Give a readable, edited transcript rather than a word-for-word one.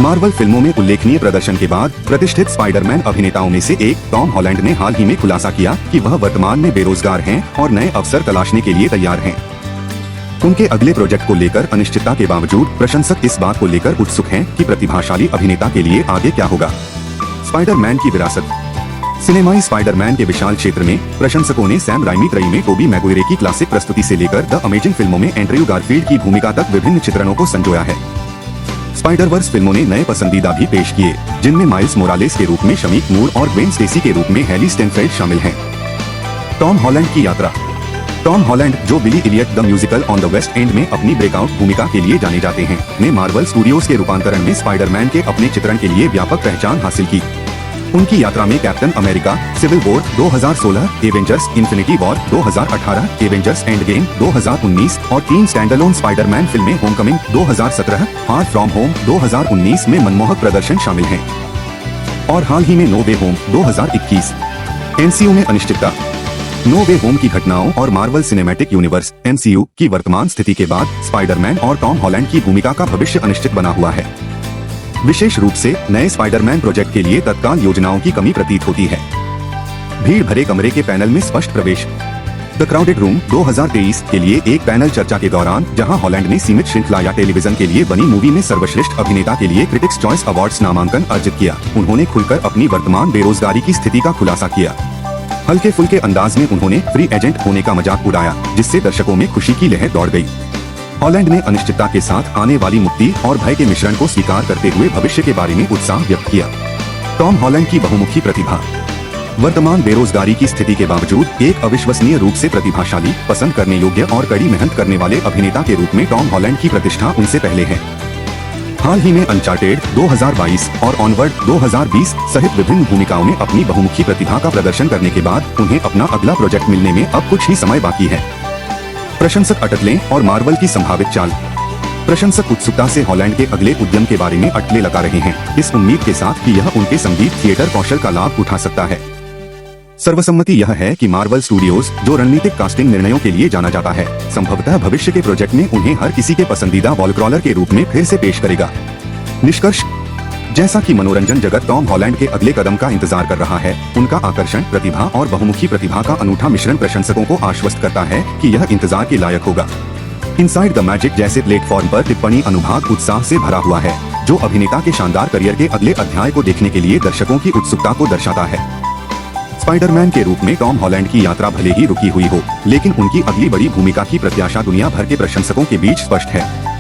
Marvel फिल्मों में उल्लेखनीय प्रदर्शन के बाद प्रतिष्ठित स्पाइडरमैन अभिनेताओं में से एक टॉम हॉलैंड ने हाल ही में खुलासा किया कि वह वर्तमान में बेरोजगार हैं और नए अवसर तलाशने के लिए तैयार हैं। उनके अगले प्रोजेक्ट को लेकर अनिश्चितता के बावजूद प्रशंसक इस बात को लेकर उत्सुक हैं कि प्रतिभाशाली अभिनेता के लिए आगे क्या होगा। स्पाइडरमैन की विरासत। सिनेमाई स्पाइडरमैन के विशाल क्षेत्र में प्रशंसकों ने सैम राइमी त्रयी में टोबी मैगुइरे की क्लासिक प्रस्तुति से लेकर द अमेजिंग फिल्मों में एंड्रयू गारफील्ड की भूमिका तक विभिन्न चित्रणों को संजोया है। स्पाइडरवर्स फिल्मों ने नए पसंदीदा भी पेश किए, जिनमें माइल्स मोरालेस के रूप में शमीक मूर और ग्वेन स्टेसी के रूप में हैली स्टेनफेल्ड शामिल हैं। टॉम हॉलैंड की यात्रा। टॉम हॉलैंड, जो Billy Elliot the musical on the West End में अपनी ब्रेकआउट भूमिका के लिए जाने जाते हैं, ने मार्वल स्टूडियोज के रूपांतरण में स्पाइडरमैन के अपने चित्रण के लिए व्यापक पहचान हासिल की। उनकी यात्रा में Captain America, Civil War 2016, Avengers Infinity War 2018, Avengers Endgame 2019 और 3 स्टैंडअलोन स्पाइडरमैन फिल्में होमकमिंग 2017, फार फ्रॉम होम 2019 में मनमोहक प्रदर्शन शामिल हैं। और हाल ही में नो वे होम 2021। एमसीयू में अनिश्चितता। नो वे होम की घटनाओं और मार्वल सिनेमैटिक यूनिवर्स (एमसीयू) की वर्तमान स्थिति के बाद स्पाइडरमैन और टॉम हॉलैंड की भूमिका का भविष्य अनिश्चित बना हुआ है। विशेष रूप से नए स्पाइडरमैन प्रोजेक्ट के लिए तत्काल योजनाओं की कमी प्रतीत होती है। भीड़ भरे कमरे के पैनल में स्पष्ट प्रवेश। द क्राउडेड रूम 2023 के लिए एक पैनल चर्चा के दौरान, जहां हॉलैंड ने सीमित श्रृंखला या टेलीविजन के लिए बनी मूवी में सर्वश्रेष्ठ अभिनेता के लिए क्रिटिक्स चॉइस अवार्ड्स नामांकन अर्जित किया, उन्होंने खुलकर अपनी वर्तमान बेरोजगारी की स्थिति का खुलासा किया। हल्के फुल्के अंदाज में उन्होंने फ्री एजेंट होने का मजाक उड़ाया, जिससे दर्शकों में खुशी की लहर दौड़ गई। हॉलैंड ने अनिश्चितता के साथ आने वाली मुक्ति और भय के मिश्रण को स्वीकार करते हुए भविष्य के बारे में उत्साह व्यक्त किया। टॉम हॉलैंड की बहुमुखी प्रतिभा। वर्तमान बेरोजगारी की स्थिति के बावजूद एक अविश्वसनीय रूप से प्रतिभाशाली, पसंद करने योग्य और कड़ी मेहनत करने वाले अभिनेता के रूप में टॉम हॉलैंड की प्रतिष्ठा उनसे पहले है। हाल ही में अनचार्टेड 2022 और ऑनवर्ड 2020 सहित विभिन्न भूमिकाओं में अपनी बहुमुखी प्रतिभा का प्रदर्शन करने के बाद उन्हें अपना अगला प्रोजेक्ट मिलने में अब कुछ ही समय बाकी है। प्रशंसक अटकलें और मार्वल की संभावित चाल। प्रशंसक उत्सुकता से हॉलैंड के अगले उद्यम के बारे में अटकलें लगा रहे हैं, इस उम्मीद के साथ कि यह उनके संगीत थिएटर कौशल का लाभ उठा सकता है। सर्वसम्मति यह है कि मार्वल स्टूडियोज, जो रणनीतिक कास्टिंग निर्णयों के लिए जाना जाता है, संभवतः भविष्य के प्रोजेक्ट में उन्हें हर किसी के पसंदीदा वॉल क्रॉलर के रूप में फिर से पेश करेगा। निष्कर्ष। जैसा कि मनोरंजन जगत टॉम हॉलैंड के अगले कदम का इंतजार कर रहा है, उनका आकर्षण, प्रतिभा और बहुमुखी प्रतिभा का अनूठा मिश्रण प्रशंसकों को आश्वस्त करता है कि यह इंतजार के लायक होगा। इनसाइड द मैजिक जैसे प्लेटफॉर्म पर टिप्पणी अनुभाग उत्साह से भरा हुआ है, जो अभिनेता के शानदार करियर के अगले अध्याय को देखने के लिए दर्शकों की उत्सुकता को दर्शाता है। स्पाइडरमैन के रूप में टॉम हॉलैंड की यात्रा भले ही रुकी हुई हो, लेकिन उनकी अगली बड़ी भूमिका की प्रत्याशा दुनिया भर के प्रशंसकों के बीच स्पष्ट है।